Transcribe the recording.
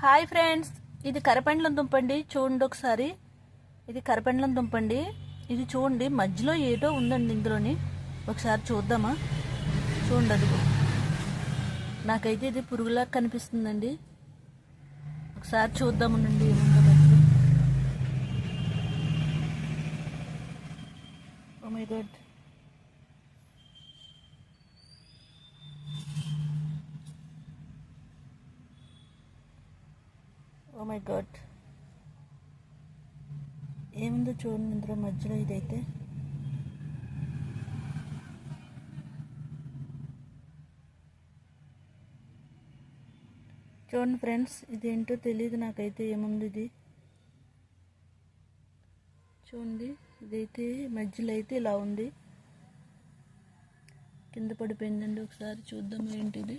Hi friends, ఇది కరపెండలం దుంపండి. చూడండి ఒకసారి, ఇది కరపెండలం దుంపండి. ఇది చూడండి, మధ్యలో ఏదో ఉందండి ఇందులోని. ఒకసారి చూద్దామా? చూడండి, అదిగో. నాకైతే ఇది పురుగులా కనిపిస్తుందండి. ఒకసారి చూద్దామనండి ఏముందో మధ్యలో. Oh my god, oh my god, ఏముందో చూడండి ఇందులో మధ్యలో. ఇదైతే చూడండి ఫ్రెండ్స్, ఇదేంటో తెలియదు నాకైతే. ఏముంది ఇది చూడండి. ఇదైతే మధ్యలో అయితే ఇలా ఉంది, కింద పడిపోయిందండి. ఒకసారి చూద్దాం ఏంటిది.